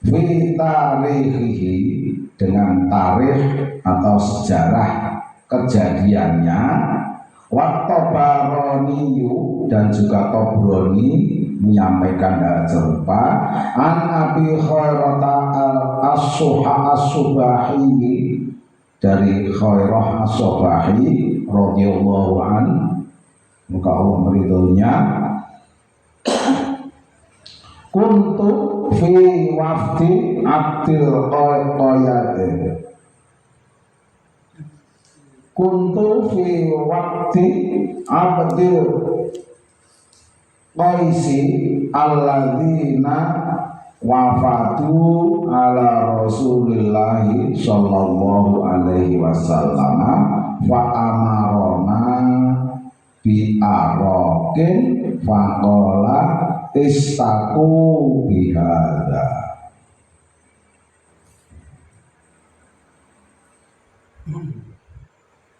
fi tarikhihi, dengan tarikh atau sejarah kejadiannya, wa Tabaraniyu, dan juga Tabrani menyampaikan hal serupa, an Abi Khairata as-Subahi, dari Khairah as-Subahi radhiyallahu an, muka Allah meridhoinya, kuntu fi wafdi Abdil Qayyad. Kuntu fi waqti Abdil Qaisi alladzina wafatu ala Rasulillahi sallallahu alaihi wasallam wa amarona bi arokin faqala istaku bihada.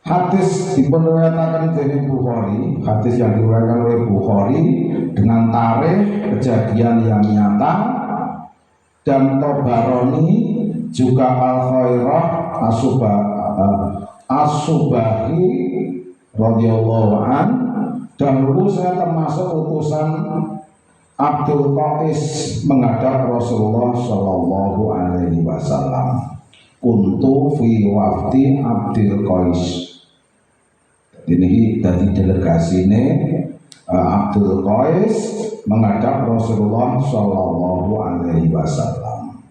Hadis diriwayatkan dari Bukhari, hadis yang diriwayatkan oleh Bukhari dengan tarikh kejadian yang nyata, dan Tabarani juga Al-Khairah As-Subahi radhiyallahu an. Dahulu saya termasuk utusan Abdul Qais menghadap Rasulullah sallallahu alaihi wasallam. Kuntu fi wafdi Abdul Qais. Ini dari delegasi ini Abdul Qais menghadap Rasulullah sallallahu alaihi wasallam.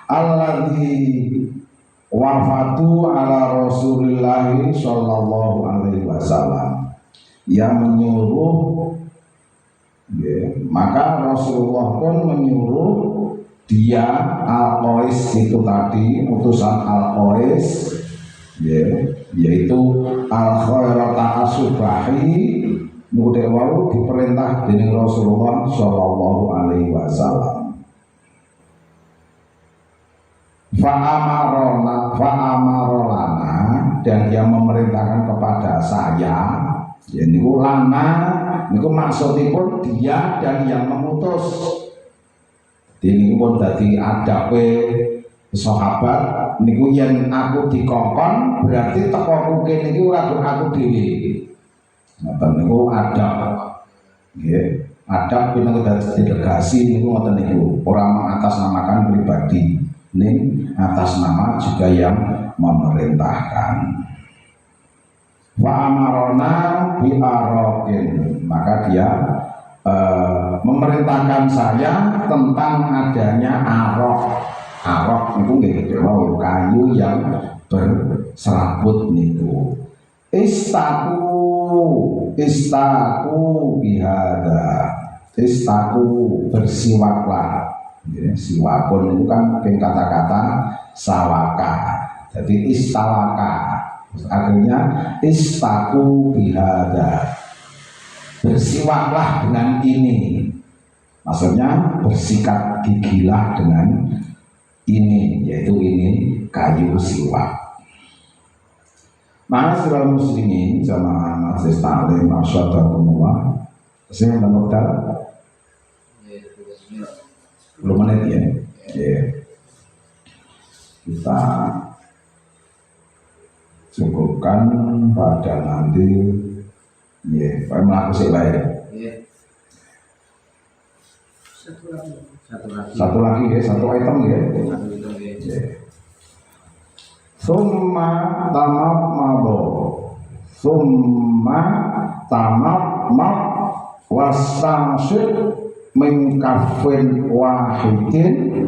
Alladzi wafatu ala Rasulillah sallallahu alaihi wasallam. Yang menyuruh maka Rasulullah pun menyuruh dia Al-Qais itu tadi, utusan Al-Qais yaitu Al-Khairata As-Subahi mudewau diperintah dening Rasulullah sallallahu alaihi wasallam. Fa'amarolana, dan dia memerintahkan kepada saya. Ya niku lana niku maksudipun dia dan yang memutus. Ini pun tadi adabe sahabat niku yen aku dikongkon berarti teko kuke niki ora aku dhewe. Ngoten niku adab. Nggih, adab pinangka dadi delegasi niku ngoten niku, ora mengatasnamakan pribadi, ning atas nama juga yang memerintahkan. Wa amarona bi arokin, maka dia memerintahkan saya tentang adanya arok. Arok itu nggih kayu yang berserabut niku. Istaku bihada. Istaku bersiwaklah. Ya, siwakun itu kan kata-kata sawaka. Jadi istawaka. Artinya istaku bihada. Bersiwaklah dengan ini. Maksudnya bersikat gigilah dengan ini, yaitu ini kayu siwak. Ma'asyiral muslimin jamaah majelis taklim masyaallah. Saya menodal 10 menit ya. Kita cukupkan pada nanti. Pak melaku sih baik. Satu lagi ya, satu item ya. Summa tamat mado, summa tamat mat wastansir mengkafin wahidin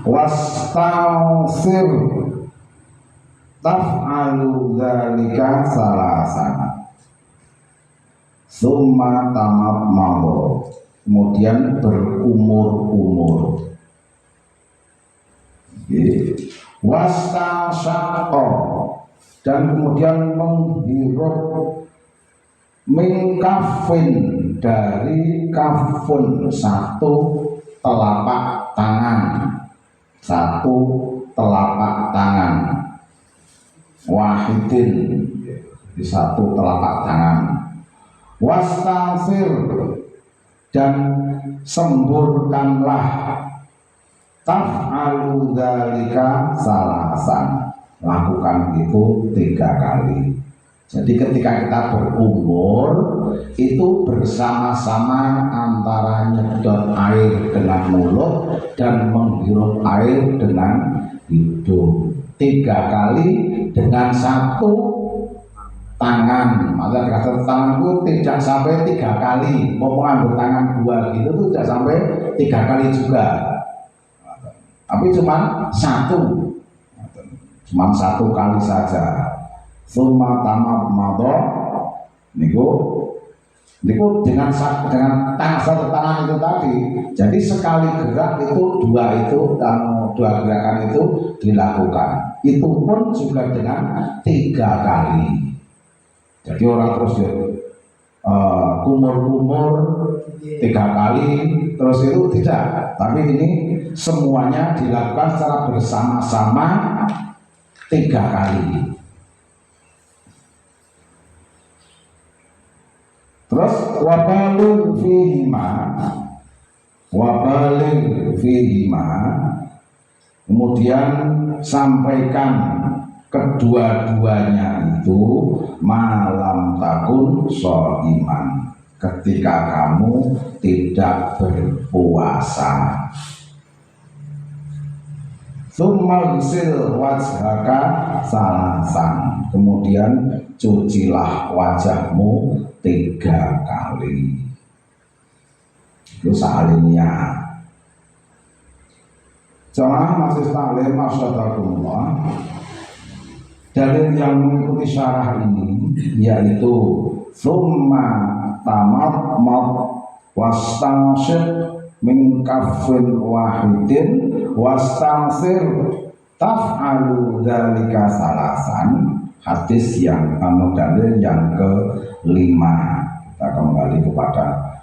wastansir taf'alu dzalika salasan. Summa tamat mado, kemudian berumur-umur. Wastansaqo, dan kemudian menghirup mingkafin, dari kafun, satu telapak tangan, satu telapak tangan, wahidin, di satu telapak tangan. Wastansir, dan semburkanlah, taf'alu dzalika salasan, lakukan itu 3 kali. Jadi ketika kita berumur itu bersama-sama antara nyedot air dengan mulut dan menghirup air dengan hidung 3 kali dengan satu tangan. Maka kata tanganku tidak sampai 3 kali, mau mengambil tangan 2 gitu tuh tidak sampai 3 kali juga. tapi cuma satu kali saja. Summa tamat madho niku dengan satu tangan itu tadi. Jadi sekali gerak itu dua gerakan itu dilakukan. Itu pun juga dengan 3 kali. Jadi orang terus kumur-kumur 3 kali terus itu tidak. Tapi ini semuanya dilakukan secara bersama-sama 3 kali. Terus wabalin fihima, kemudian sampaikan kedua-duanya itu malam takun sholiman, ketika kamu tidak berpuasa. Tsumma ghsil wajhaka salasan, kemudian cucilah wajahmu 3 kali. Itu sahalinnya. Jamaah masih taklim masyarakat. Dalil yang mengikuti syarah ini yaitu summa tamat wastansir min kafin wahidin wastansir taf'alu dzalika salasan. Hadis yang dalil yang ke-5. Kita kembali kepada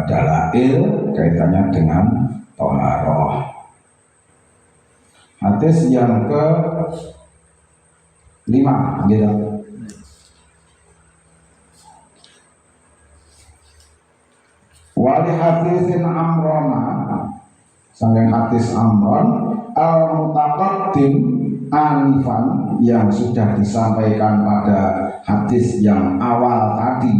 dalail kaitannya dengan thaharah. Hadis yang ke-5 gitu. Wali hadisin Amrona, saking hadis Amron al-mutaqaddim anifan, yang sudah disampaikan pada hadis yang awal tadi,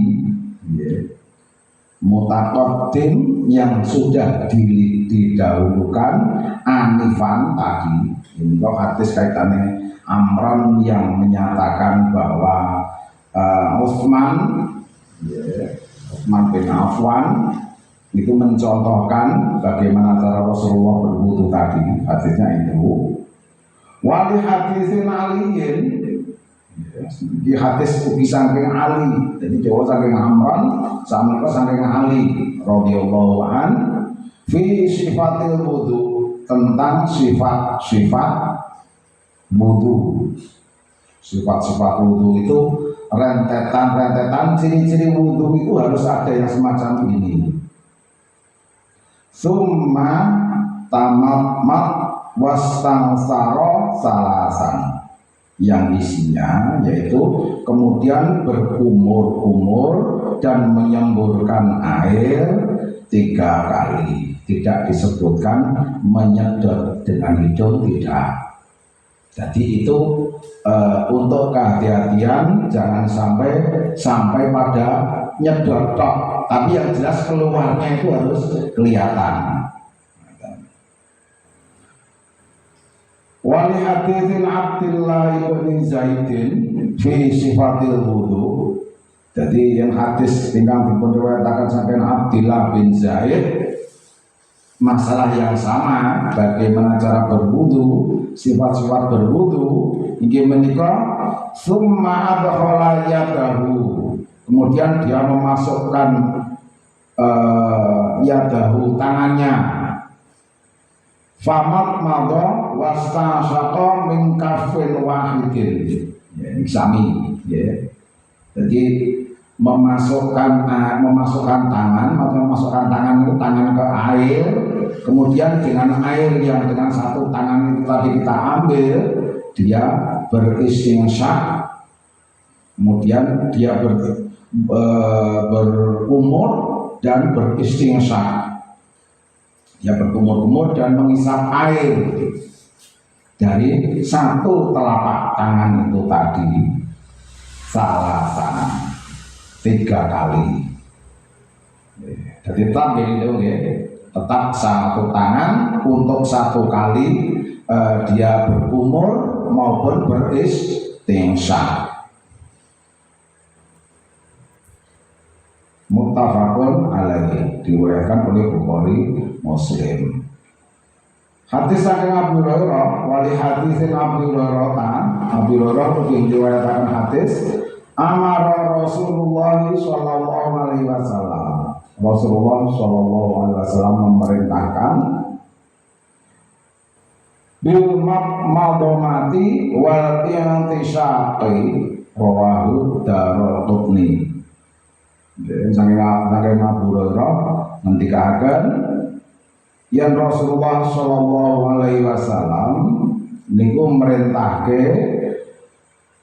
mutaqaddim yang sudah didahulukan, anifan tadi. Ini kok hadis kaitannya Amron yang menyatakan bahwa Utsman bin Affan itu mencontohkan bagaimana cara Rasulullah berwudu tadi. Hadisnya itu. Wali hadisin aliyin, di hadis ugi saking Ali, jadi Jawa saking Amran, sama saking Ali radhiyallahu an, fi sifatil wudu, tentang sifat-sifat wudu. Sifat-sifat wudu itu rentetan ciri-ciri wudu itu harus ada yang semacam ini. Summa tamat wastansaro salasan, yang isinya yaitu kemudian berkumur-kumur dan menyemburkan air 3 kali. Tidak disebutkan menyedot dengan hidung, tidak. Jadi itu untuk kehati-hatian, jangan sampai pada nyedot tok, tapi yang jelas keluarnya itu harus kelihatan. Wali haditsin Abdillah bin Zaidin fi sifatil wudu. Jadi yang hadis tinggal diriwayatkan sampai Abdillah bin Zaid, masalah yang sama, bagaimana cara berwudu, sifat-sifat berwudu. Ini menikah summa adkhala yadahu, kemudian dia memasukkan yadahu, tangannya. Famat madha wastashaqa min kafin wahidin. Ya, ini sami, ya. Jadi memasukkan tangan itu tangan ke air, kemudian dengan air yang dengan satu tangan itu tadi kita ambil, dia beristinsyak, kemudian dia berkumur dan beristinsyak. Dia berkumur-kumur dan mengisap air dari satu telapak tangan itu tadi, salasan 3 kali. Jadi tetap satu tangan untuk 1 kali dia berkumur maupun beristinsyak. Muttafaqun alaihi, diriwayatkan oleh Bukhari Muslim. Hadis saking Abu Hurairah, wali hadis Abu Hurairah Abu Hurairah begini diriwayatkan hadis, amara Rasulullah sallallahu alaihi wasallam. Rasulullah sallallahu alaihi wasallam memerintahkan bil madhamati wal intisaqi, rawahu Daraqutni. Saking Abu Hurairah ngendikaken yang Rasulullah Shallallahu Alaihi Wasallam niku merintahke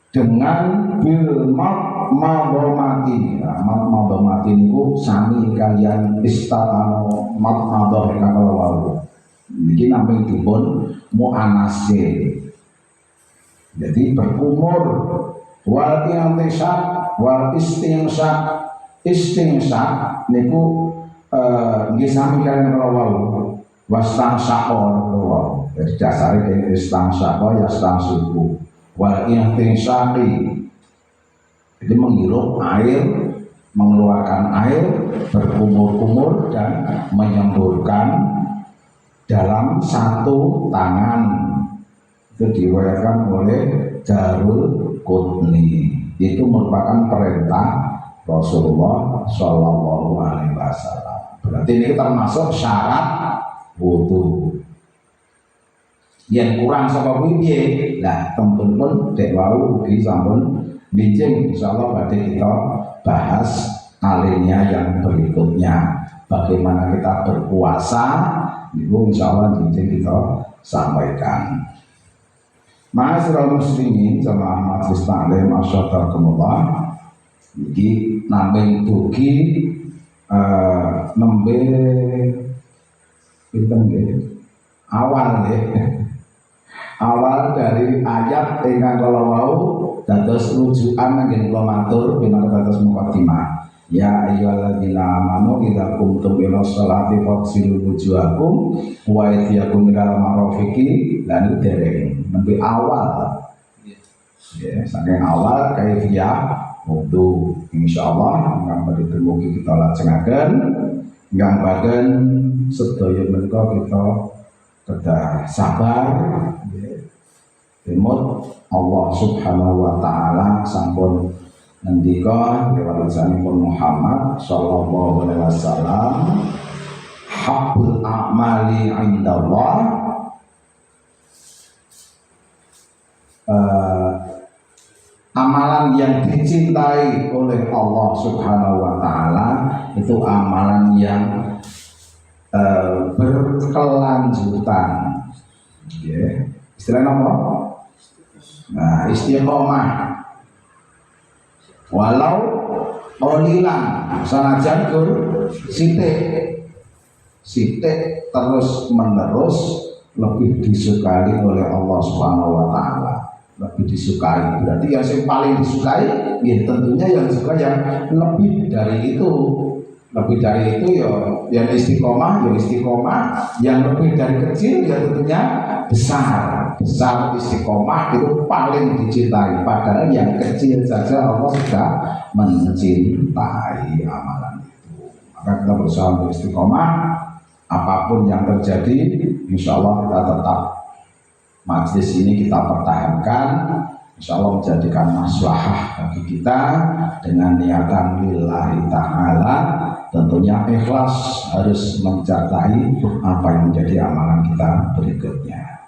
dengan bil madhamati. Madhamati niku sami kalian istaqano madhadah kalau wau. Niki namung dipun muannasake. Jadi berkumur wal intisaq wal istinsak niku nggih sami kalian kalau wau. Wastang sakor, jadi dasarnya kayak istang sakor ya istang suku. Wal intisaqi, jadi menghirup air, mengeluarkan air, berkumur-kumur dan menyemburkan dalam satu tangan. Itu diriwayatkan oleh Daraqutni. Itu merupakan perintah Rasulullah Shallallahu Alaihi Wasallam. Berarti ini termasuk syarat wudu. Yang kurang saka piye? Lah tempun pun dek wau ugi sampun bijing, insyaallah badhe kita bahas alinea yang berikutnya. Bagaimana kita berpuasa, itu insyaallah bijing kita sampaikan. Ma'asyiral muslimin jamaah majelis taklim asyhadulillah. Iki namung dugi nembe pinten nggih awal dari ayat ingkang kala wau dados rujukan nggih kula matur pinangka dados mukadimah. Ya ayyuhalladzina amanu idza qumtum ila sholati faghsilu wujuhakum wa aydiyakum ilal marafiqi. Lan dereng nembe awal. Ya, saking awal kaifiyah wudu. Insyaallah ingkang badhe dumugi kita lajengaken ingkang bagen sedaya menika kita kedah sabar temut Allah Subhanahu wa taala sampun ngendika lewat lisanipun Muhammad sallallahu alaihi wasallam, haqqul a'mali 'indallah amalan yang dicintai oleh Allah Subhanahu wa taala itu amalan yang berkelanjutan. Yeah. Istilahnya apa? Nah, istiqomah. Walau olilan sanajan kur sitik terus menerus lebih disukai oleh Allah Subhanahu wa taala. Lebih disukai, berarti yang paling disukai ya tentunya yang suka yang lebih dari itu. Lebih dari itu ya yang istiqomah, yang lebih dari kecil ya tentunya besar istiqomah itu paling dicintai. Padahal yang kecil saja Allah sudah mencintai amalan itu. Maka kita berusaha untuk istiqomah, apapun yang terjadi insya Allah kita tetap majlis ini kita pertahankan, insya Allah menjadikan maslahah bagi kita dengan niatan lillahi ta'ala. Tentunya ikhlas harus mencapai apa yang menjadi amalan kita berikutnya.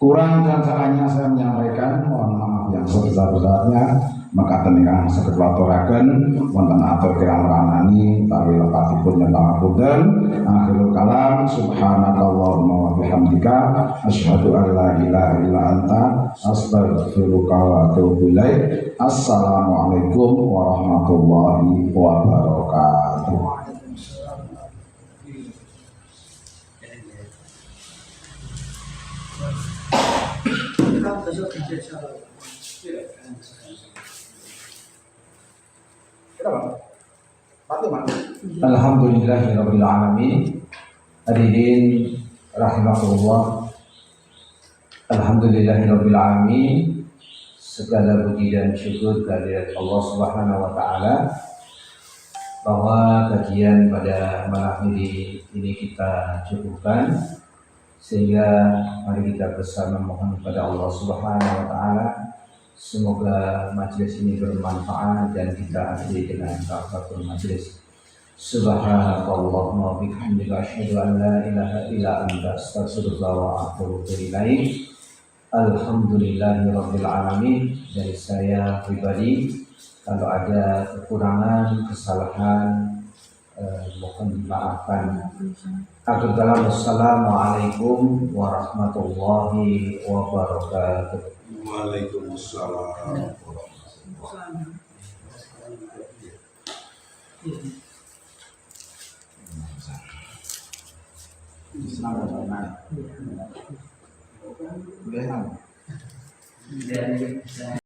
Kurang dan salahnya saya menyampaikan, mohon maaf yang sebesar-besarnya. Maka teningan saged waturaken wonten atur kirang ranani tawi lepatipun yen pangapunten. Akhirul kalam subhanakallahumma wa bihamdika asyhadu an la ilaha illa anta astaghfiruka wa atubu ilaik. Assalamualaikum warahmatullahi wabarakatuh. Alhamdulillahirabbil alamin. Hadirin rahimakumullah. Alhamdulillahirabbil alamin. Segala puji dan syukur kehadirat Allah Subhanahu wa taala bahwa kajian pada malam ini kita cukupkan. Sehingga mari kita bersama mohon kepada Allah Subhanahu wa taala semoga majelis ini bermanfaat dan kita akhiri dengan kafatul majelis. Subhanallahumma wa bihamdika asyhadu an la ilaha illa anta astaghfiruka wa atubu ilaik. Alhamdulillahirabbil alamin. Dari saya pribadi kalau ada kekurangan, kesalahan mohon dimaafkan. Assalamualaikum warahmatullahi wabarakatuh. Waalaikumsalam. Selamat.